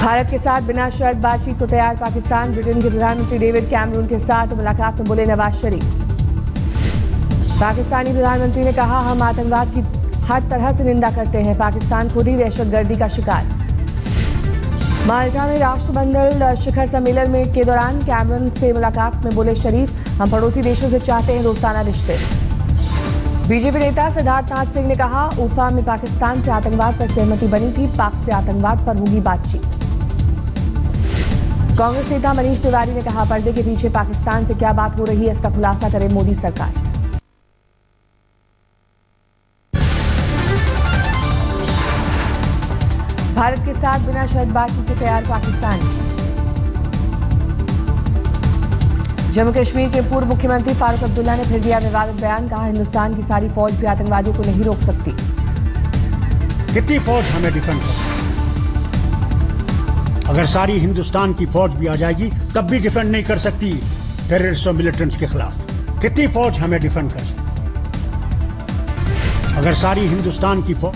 भारत के साथ बिना शर्त बातचीत को तैयार पाकिस्तान। ब्रिटेन के प्रधानमंत्री डेविड कैमरून के साथ मुलाकात में बोले नवाज शरीफ। पाकिस्तानी प्रधानमंत्री ने कहा, हम आतंकवाद की हर तरह से निंदा करते हैं। पाकिस्तान खुद ही दहशतगर्दी का शिकार। माल्टा में राष्ट्रमंडल शिखर सम्मेलन के दौरान कैमरून से मुलाकात में बोले शरीफ, हम पड़ोसी देशों से चाहते हैं दोस्ताना रिश्ते। बीजेपी नेता सिद्धार्थनाथ सिंह ने कहा, उफा में पाकिस्तान से आतंकवाद पर सहमति बनी थी, पाक से आतंकवाद पर होगी बातचीत। कांग्रेस नेता मनीष तिवारी ने कहा, पर्दे के पीछे पाकिस्तान से क्या बात हो रही है, इसका खुलासा करे मोदी सरकार। भारत के साथ बिना शर्त बातचीत को तैयार पाकिस्तान। जम्मू कश्मीर के पूर्व मुख्यमंत्री फारूक अब्दुल्ला ने फिर दिया विवादित बयान। कहा, हिंदुस्तान की सारी फौज भी आतंकवादियों को नहीं रोक सकती। कितनी फौज हमें डिफेंड कर, अगर सारी हिंदुस्तान की फौज भी आ जाएगी तब भी डिफेंड नहीं कर सकती टेररिस्ट और मिलिटेंट्स के खिलाफ। कितनी फौज हमें डिफेंड कर सकती, अगर सारी हिंदुस्तान की फौज।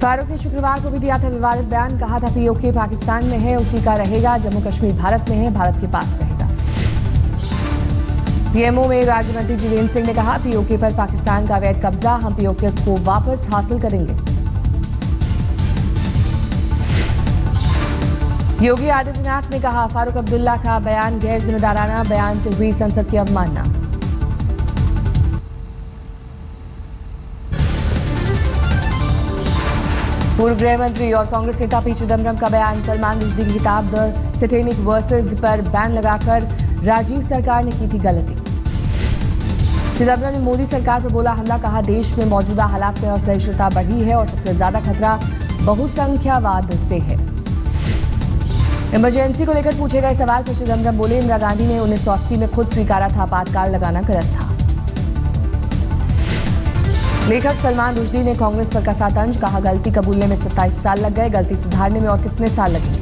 फारूक ने शुक्रवार को भी दिया था विवादित बयान। कहा था, पीओके पाकिस्तान में है, उसी का रहेगा। जम्मू कश्मीर भारत में है, भारत के पास रहेगा। पीएमओ में राज्य मंत्री जितेंद्र सिंह ने कहा, पीओके पर पाकिस्तान का अवैध कब्जा, हम पीओके को वापस हासिल करेंगे। योगी आदित्यनाथ ने कहा, फारूक अब्दुल्ला का बयान गैर जिम्मेदाराना, बयान से हुई संसद की अवमानना। पूर्व गृह मंत्री और कांग्रेस नेता पी चिदम्बरम का बयान। सलमान रुश्दी की किताब द सैटेनिक वर्सेस पर बैन लगाकर राजीव सरकार ने की थी गलती। चिदम्बरम ने मोदी सरकार पर बोला हमला। कहा, देश में मौजूदा हालात में असहिष्णुता बढ़ी है और सबसे ज्यादा खतरा बहुसंख्यावाद से है। इमरजेंसी को लेकर पूछे गए सवाल पर चिदम्बरम बोले, इंदिरा गांधी ने 1980 में खुद स्वीकारा था, आपातकाल लगाना गलत था। लेखक सलमान रुश्दी ने कांग्रेस पर कसा तंज। कहा, गलती कबूलने में 27 साल लग गए, गलती सुधारने में और कितने साल लगेंगे।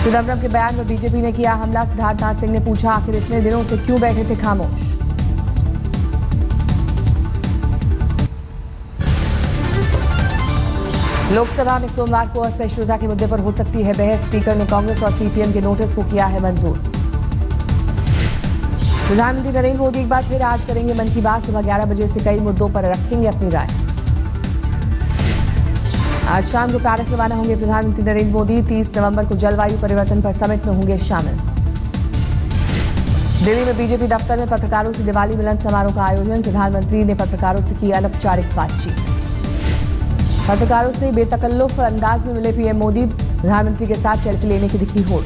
चिदम्बरम के बयान पर बीजेपी ने किया हमला। सिद्धार्थनाथ सिंह ने पूछा, आखिर इतने दिनों से क्यों बैठे थे खामोश। लोकसभा में सोमवार को असहिष्णुता के मुद्दे पर हो सकती है बहस। स्पीकर ने कांग्रेस और सीपीएम के नोटिस को किया है मंजूर। प्रधानमंत्री नरेंद्र मोदी एक बार फिर आज करेंगे मन की बात। सुबह 11 बजे से कई मुद्दों पर रखेंगे अपनी राय। आज शाम को पेरिस रवाना होंगे प्रधानमंत्री नरेंद्र मोदी। 30 नवंबर को जलवायु परिवर्तन पर समिट में होंगे शामिल। दिल्ली में बीजेपी दफ्तर में पत्रकारों से दिवाली मिलन समारोह का आयोजन। प्रधानमंत्री ने पत्रकारों से की अनौपचारिक बातचीत। पत्रकारों से बेतकल्लुफ अंदाज में मिले पीएम मोदी। प्रधानमंत्री के साथ सेल्फी लेने की दिखी होड़।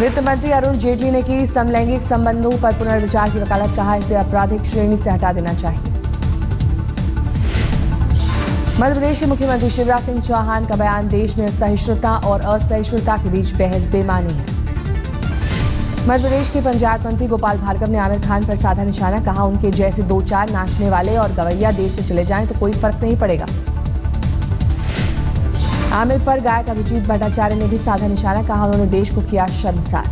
वित्त मंत्री अरुण जेटली ने की समलैंगिक संबंधों पर पुनर्विचार की वकालत। कहा, इसे आपराधिक श्रेणी से हटा देना चाहिए। मध्य प्रदेश के मुख्यमंत्री शिवराज सिंह चौहान का बयान। देश में सहिष्णुता और असहिष्णुता के बीच बहस बेमानी है। मध्य प्रदेश के पंचायत मंत्री गोपाल भार्गव ने आमिर खान पर साधा निशाना। कहा, उनके जैसे 2-4 नाचने वाले और गवैया देश से चले जाएं तो कोई फर्क नहीं पड़ेगा। आमिर पर गायक अभिजीत भट्टाचार्य ने भी साधा निशाना। कहा, उन्होंने देश को किया शर्मसार।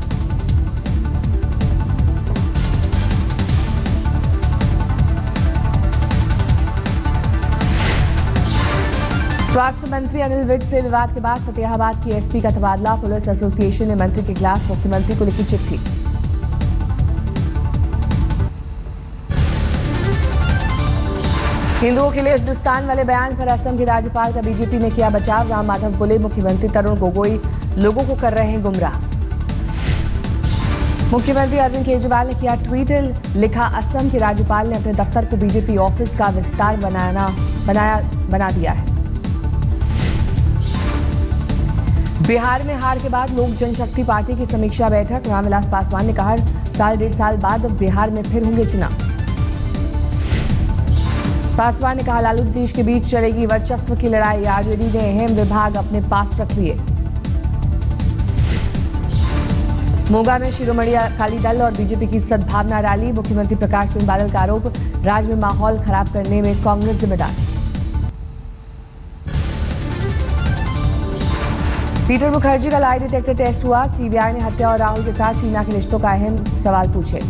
स्वास्थ्य मंत्री अनिल विज से विवाद के बाद फतेहाबाद की एसपी का तबादला। पुलिस एसोसिएशन ने मंत्री के खिलाफ मुख्यमंत्री को लिखी चिट्ठी। हिंदुओं के लिए हिंदुस्तान वाले बयान पर असम के राज्यपाल का बीजेपी ने किया बचाव। राम माधव बोले, मुख्यमंत्री तरुण गोगोई लोगों को कर रहे हैं गुमराह। मुख्यमंत्री अरविंद केजरीवाल ने किया ट्वीट। लिखा, असम के राज्यपाल ने अपने दफ्तर को बीजेपी ऑफिस का विस्तार बना दिया है। बिहार में हार के बाद लोक जनशक्ति पार्टी की समीक्षा बैठक। रामविलास पासवान ने कहा, 1.5 साल बाद बिहार में फिर होंगे चुनाव। पासवान ने कहा, लालू नीतीश के बीच चलेगी वर्चस्व की लड़ाई। आरजेडी ने अहम विभाग अपने पास रख लिए। मोगा में शिरोमणि अकाली दल और बीजेपी की सद्भावना रैली। मुख्यमंत्री प्रकाश सिंह बादल का आरोप, राज्य में माहौल खराब करने में कांग्रेस जिम्मेदार। पीटर मुखर्जी का लाई डिटेक्टर टेस्ट हुआ। सीबीआई ने हत्या और राहुल के साथ शीना के रिश्तों का अहम सवाल पूछे।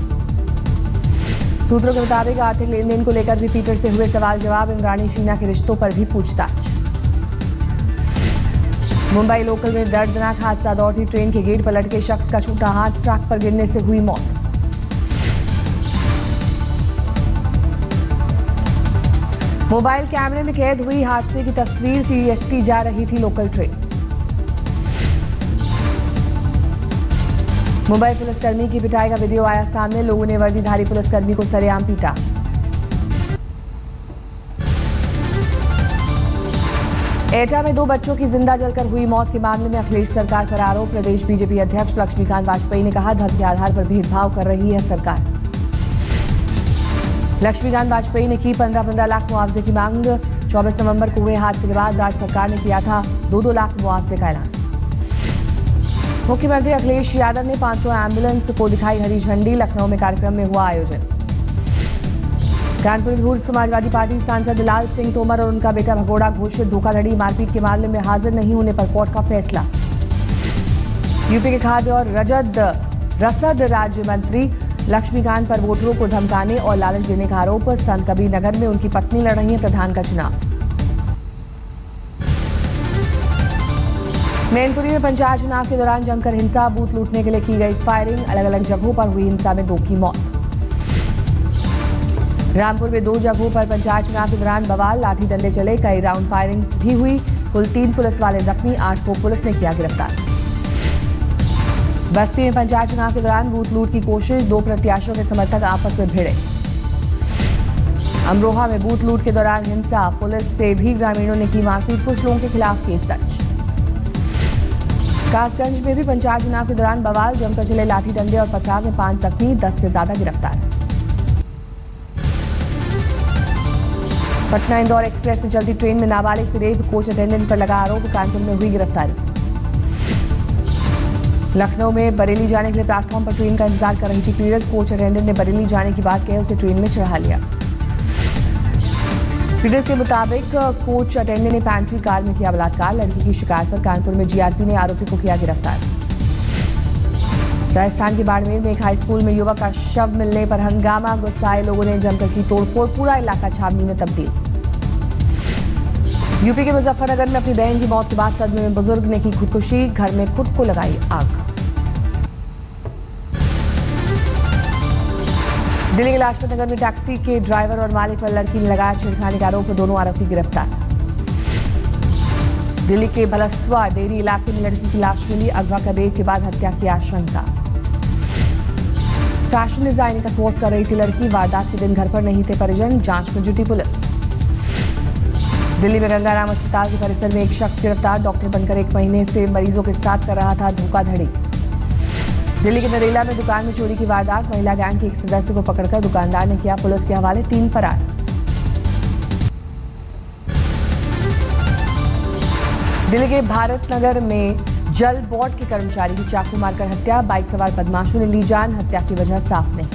सूत्रों के मुताबिक आर्थिक लेन देन को लेकर भी पीटर से हुए सवाल जवाब। इंद्राणी शीना के रिश्तों पर भी पूछताछ। मुंबई लोकल में दर्दनाक हादसा। दौड़ती ट्रेन के गेट पलट के शख्स का छूटा हाथ, ट्रक पर गिरने से हुई मौत। मोबाइल कैमरे में कैद हुई हादसे की तस्वीर। सीएसटी जा रही थी लोकल ट्रेन। मुंबई पुलिसकर्मी की पिटाई का वीडियो आया सामने। लोगों ने वर्दीधारी पुलिसकर्मी को सरेआम पीटा। एटा में 2 बच्चों की जिंदा जलकर हुई मौत के मामले में अखिलेश सरकार पर आरोप। प्रदेश बीजेपी अध्यक्ष लक्ष्मीकांत वाजपेयी ने कहा, धर्म के आधार पर भेदभाव कर रही है सरकार। लक्ष्मीकांत वाजपेयी ने की 15-15 लाख मुआवजे की मांग। 24 नवंबर को हुए हादसे के बाद राज्य सरकार ने किया था 2-2 लाख मुआवजे का ऐलान। मुख्यमंत्री अखिलेश यादव ने 500 एम्बुलेंस को दिखाई हरी झंडी। लखनऊ में कार्यक्रम में हुआ आयोजन। कानपुर में पूर्व समाजवादी पार्टी सांसद लाल सिंह तोमर और उनका बेटा भगोड़ा घोषित। धोखाधड़ी मारपीट के मामले में हाजिर नहीं होने पर कोर्ट का फैसला। यूपी के खाद्य और रसद राज्य मंत्री लक्ष्मीकांत पर वोटरों को धमकाने और लालच देने का आरोप। संत कबीर नगर में उनकी पत्नी लड़ रही है प्रधान का चुनाव। मैनपुरी में पंचायत चुनाव के दौरान जमकर हिंसा। बूथ लूटने के लिए की गई फायरिंग। अलग अलग जगहों पर हुई हिंसा में 2 की मौत। रामपुर में 2 जगहों पर पंचायत चुनाव के दौरान बवाल। लाठी डंडे चले, कई राउंड फायरिंग भी हुई। कुल 3 पुलिस वाले जख्मी, 8 को पुलिस ने किया गिरफ्तार। बस्ती में पंचायत चुनाव के दौरान बूथ लूट की कोशिश। 2 प्रत्याशियों के समर्थक आपस में भिड़े। अमरोहा में बूथ लूट के दौरान हिंसा। पुलिस से भी ग्रामीणों ने की मारपीट। कुछ लोगों के खिलाफ केस दर्ज। कासगंज में भी पंचायत चुनाव के दौरान बवाल। जमकर चले लाठी डंडे और पथराव में 5 जख्मी, 10 से ज्यादा गिरफ्तार। पटना इंदौर एक्सप्रेस में चलती ट्रेन में नाबालिग से रेप। कोच अटेंडेंट पर लगा आरोप। कानपुर में हुई गिरफ्तारी। लखनऊ में बरेली जाने के लिए प्लेटफॉर्म पर ट्रेन का इंतजार कर रही थी पीड़ित। कोच अटेंडेंट ने बरेली जाने की बात कही, उसे ट्रेन में चढ़ा लिया। पीड़ित के मुताबिक कोच अटेंडेंट ने पैंट्री कार में किया बलात्कार। लड़की की शिकायत पर कानपुर में जीआरपी ने आरोपी को किया गिरफ्तार। राजस्थान के बाड़मेर में एक हाई स्कूल में युवक का शव मिलने पर हंगामा। गुस्साए लोगों ने जमकर की तोड़फोड़। पूरा इलाका छावनी में तब्दील। यूपी के मुजफ्फरनगर में अपनी बहन की मौत के बाद सदमे में बुजुर्ग ने की खुदकुशी। घर में खुद को लगाई आग। दिल्ली के लाजपत नगर में टैक्सी के ड्राइवर और मालिक पर लड़की ने लगाया छेड़खानी का आरोप। दोनों आरोपी गिरफ्तार। दिल्ली के भलसवा डेरी इलाके में लड़की की लाश मिली। अगवा कर रेप के बाद हत्या की आशंका। फैशन डिजाइनिंग का कोर्स कर रही थी लड़की। वारदात के दिन घर पर नहीं थे परिजन। जांच में जुटी पुलिस। दिल्ली में गंगाराम अस्पताल के परिसर में एक शख्स गिरफ्तार। डॉक्टर बनकर 1 महीने से मरीजों के साथ कर रहा था धोखाधड़ी। दिल्ली के नरेला में दुकान में चोरी की वारदात। महिला गैंग के एक सदस्य को पकड़कर दुकानदार ने किया पुलिस के हवाले। 3 फरार। दिल्ली के भारत नगर में जल बोर्ड के कर्मचारी की चाकू मारकर हत्या। बाइक सवार बदमाशों ने ली जान। हत्या की वजह साफ नहीं।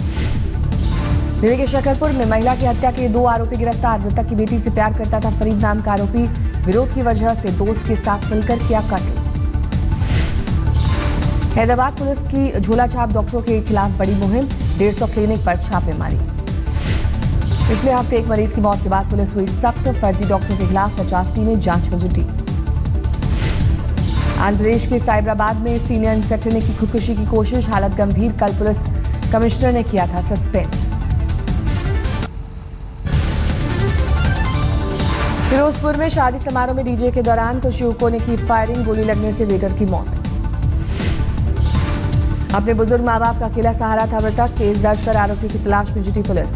दिल्ली के शकरपुर में महिला की हत्या के 2 आरोपी गिरफ्तार। मृतक की बेटी से प्यार करता था फरीद नाम का आरोपी। विरोध की वजह से दोस्त के साथ मिलकर किया कत्ल। हैदराबाद पुलिस की झोला छाप डॉक्टरों के खिलाफ बड़ी मुहिम। 150 क्लिनिक पर छापेमारी। पिछले हफ्ते एक मरीज की मौत के बाद पुलिस हुई सख्त। फर्जी डॉक्टरों के खिलाफ 50 टीमें जांच में जुटी। आंध्र प्रदेश के साइबराबाद में सीनियर इंस्पेक्टर ने की खुदकुशी की कोशिश। हालत गंभीर। कल पुलिस कमिश्नर ने किया था सस्पेंड। फिरोजपुर में शादी समारोह में डीजे के दौरान कुछ युवकों ने की फायरिंग। गोली लगने से वेटर की मौत। अपने बुजुर्ग मां बाप का अकेला सहारा था मृतक। केस दर्ज कर आरोपी की तलाश में जुटी पुलिस।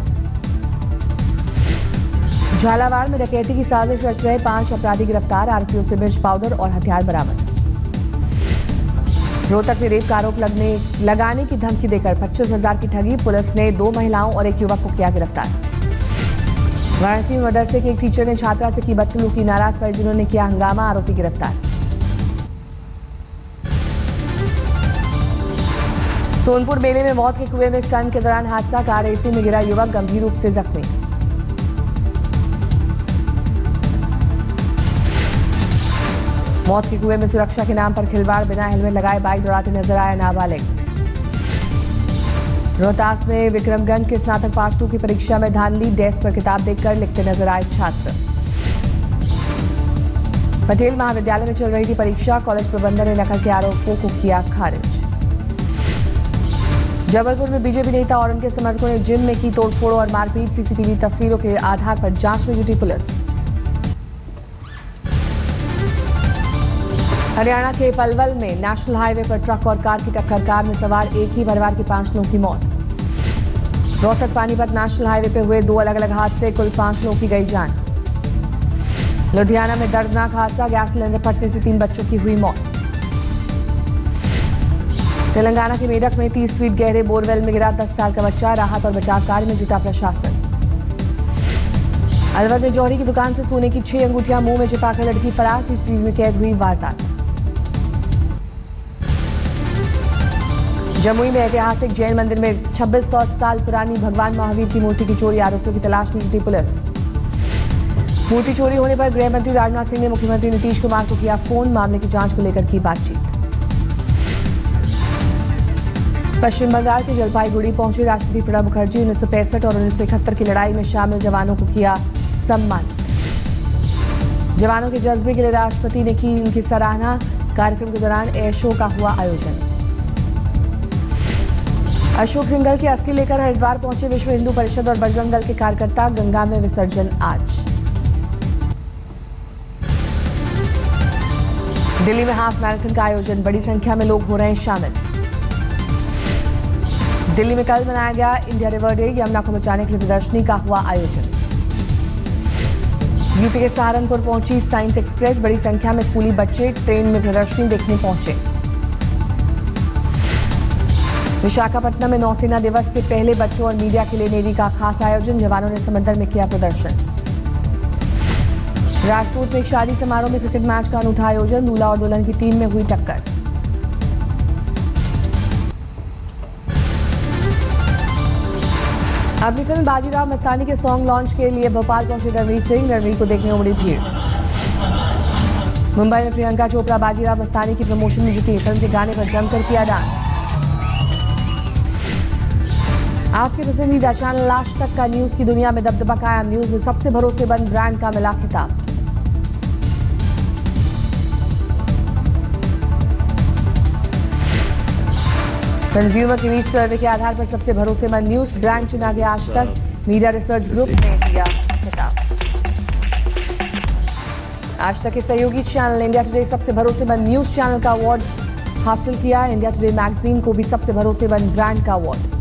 झालावाड़ में डकैती की साजिश रच रहे 5 अपराधी गिरफ्तार। आरोपियों से मिर्च पाउडर और हथियार बरामद। रोहतक में रेप का आरोप लगाने की धमकी देकर 25,000 की ठगी। पुलिस ने 2 महिलाओं और एक युवक को किया गिरफ्तार। वाराणसी में मदरसे के एक टीचर ने छात्रा से की बदसलूकी। नाराज परिजनों ने किया हंगामा। आरोपी गिरफ्तार। सोनपुर मेले में मौत के कुएं में स्टंट के दौरान हादसा। कार एसी में गिरा युवक गंभीर रूप से जख्मी। मौत के कुएं में सुरक्षा के नाम पर खिलवाड़। बिना हेलमेट लगाए बाइक दौड़ाते नजर आया नाबालिग। रोहतास में विक्रमगंज के स्नातक पार्ट 2 की परीक्षा में धांधली, डेस्क पर किताब देखकर लिखते नजर आए छात्र। पटेल महाविद्यालय में चल रही थी परीक्षा, कॉलेज प्रबंधन ने नकल के आरोपों को किया खारिज। जबलपुर में बीजेपी नेता और उनके समर्थकों ने जिम में की तोड़फोड़ और मारपीट, सीसीटीवी तस्वीरों के आधार पर जांच में जुटी पुलिस। हरियाणा के पलवल में नेशनल हाईवे पर ट्रक और कार की टक्कर, कार में सवार एक ही परिवार के 5 लोगों की मौत। रोहतक पानीपत नेशनल हाईवे पर हुए 2 अलग अलग हादसे, कुल 5 लोगों की गई जान। लुधियाना में दर्दनाक हादसा, गैस सिलेंडर फटने से 3 बच्चों की हुई मौत। तेलंगाना के मेरठ में 30 फीट गहरे बोरवेल में गिरा 10 साल का बच्चा, राहत और बचाव कार्य में जुटा प्रशासन। अलवर में जौहरी की दुकान से सोने की 6 अंगूठियां मुंह में छिपाकर लड़की फरार, सीसीटीवी में कैद हुई वारदात। जमुई में ऐतिहासिक जैन मंदिर में 2600 साल पुरानी भगवान महावीर की मूर्ति की चोरी, आरोपियों की तलाश में जुटी पुलिस। मूर्ति चोरी होने पर गृह मंत्री राजनाथ सिंह ने मुख्यमंत्री नीतीश कुमार को किया फोन, मामले की जांच को लेकर की बातचीत। पश्चिम बंगाल के जलपाईगुड़ी पहुंचे राष्ट्रपति प्रणब मुखर्जी, 1965 और 1971 की लड़ाई में शामिल जवानों को किया सम्मानित। जवानों के जज्बे के लिए राष्ट्रपति ने की उनकी सराहना। कार्यक्रम के दौरान एयर शो का हुआ आयोजन। अशोक सिंघल की अस्थि लेकर हरिद्वार पहुंचे विश्व हिंदू परिषद और बजरंग दल के कार्यकर्ता, गंगा में विसर्जन आज। दिल्ली में हाफ मैराथन का आयोजन, बड़ी संख्या में लोग हो रहे हैं शामिल। दिल्ली में कल मनाया गया इंडिया रिवर डे, यमुना को बचाने के लिए प्रदर्शनी का हुआ आयोजन। यूपी के सहारनपुर पहुंची साइंस एक्सप्रेस, बड़ी संख्या में स्कूली बच्चे ट्रेन में प्रदर्शनी देखने पहुंचे। विशाखापट्टनम में नौसेना दिवस से पहले बच्चों और मीडिया के लिए नेवी का खास आयोजन, जवानों ने समंदर में किया प्रदर्शन। राजकोट में एक शादी समारोह में क्रिकेट मैच का अनूठा आयोजन, दूल्हा और दुल्हन की टीम में हुई टक्कर। अपनी फिल्म बाजीराव मस्तानी के सॉन्ग लॉन्च के लिए भोपाल पहुंचे रणवीर सिंह, रणवीर को देखने उमड़ी भीड़। मुंबई में प्रियंका चोपड़ा बाजीराव मस्तानी की प्रमोशन में जुटी, फिल्म के गाने पर जमकर किया डांस। आपके पसंदीदा चैनल आज तक का न्यूज की दुनिया में दबदबा कायम, न्यूज में सबसे भरोसेमंद ब्रांड का मिला खिताब। कंज्यूमर की रीच सर्वे के आधार पर सबसे भरोसेमंद न्यूज ब्रांड चुना गया आज तक, मीडिया रिसर्च ग्रुप ने दिया खिताब। आज तक के सहयोगी चैनल इंडिया टुडे सबसे भरोसेमंद न्यूज चैनल का अवार्ड हासिल किया, इंडिया टुडे मैगजीन को भी सबसे भरोसेमंद ब्रांड का अवार्ड।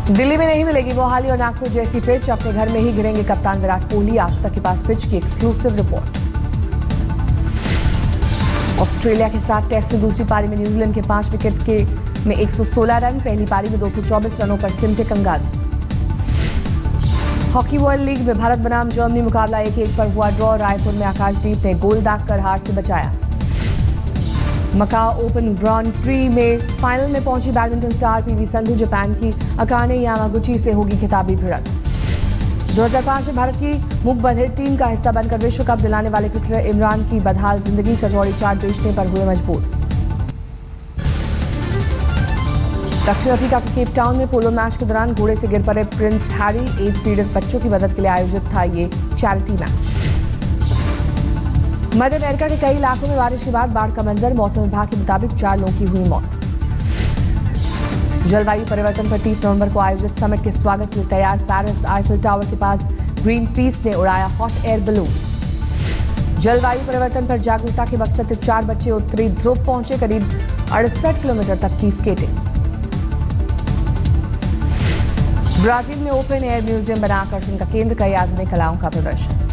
दिल्ली में नहीं मिलेगी मोहाली और नागपुर जैसी पिच, अपने घर में ही गिरेंगे कप्तान विराट कोहली, आज तक के पास पिच की एक्सक्लूसिव रिपोर्ट। ऑस्ट्रेलिया के साथ टेस्ट में दूसरी पारी में न्यूजीलैंड के 5 विकेट में 116 रन, पहली पारी में 224 रनों पर सिमटे कंगारू। हॉकी वर्ल्ड लीग में भारत बनाम जर्मनी मुकाबला 1-1 पर हुआ ड्रॉ, रायपुर में आकाशदीप ने गोल दागकर हार से बचाया। मकाओ ओपन ग्रांड प्री में फाइनल में पहुंची badminton star PV Sandhu, Japan की अकाने यामागुची से होगी खिताबी भिड़ंत। 2005 में भारत की मुख बधिर टीम का हिस्सा बनकर विश्व कप दिलाने वाले क्रिकेटर इमरान की बदहाल जिंदगी, कचौड़ी चाट बेचने पर हुए मजबूर। दक्षिण अफ्रीका के केप टाउन में पोलो मैच के दौरान घोड़े से गिर पड़े प्रिंस हैरी, एड्स पीड़ित बच्चों की मदद के लिए आयोजित था ये चैरिटी मैच। मध्य अमेरिका के कई इलाकों में बारिश के बाद बाढ़ का मंजर, मौसम विभाग के मुताबिक 4 लोगों की हुई मौत। जलवायु परिवर्तन पर 30 नवंबर को आयोजित समिट के स्वागत के लिए तैयार पेरिस आईफिल टावर के पास ग्रीन पीस ने उड़ाया हॉट एयर बलून। जलवायु परिवर्तन पर जागरूकता के मकसद से 4 बच्चे उत्तरी ध्रुव पहुंचे, करीब 68 किलोमीटर तक की स्केटिंग। ब्राजील में ओपन एयर म्यूजियम बना आकर्षण का केंद्र, कई आधुनिक कलाओं का प्रदर्शन।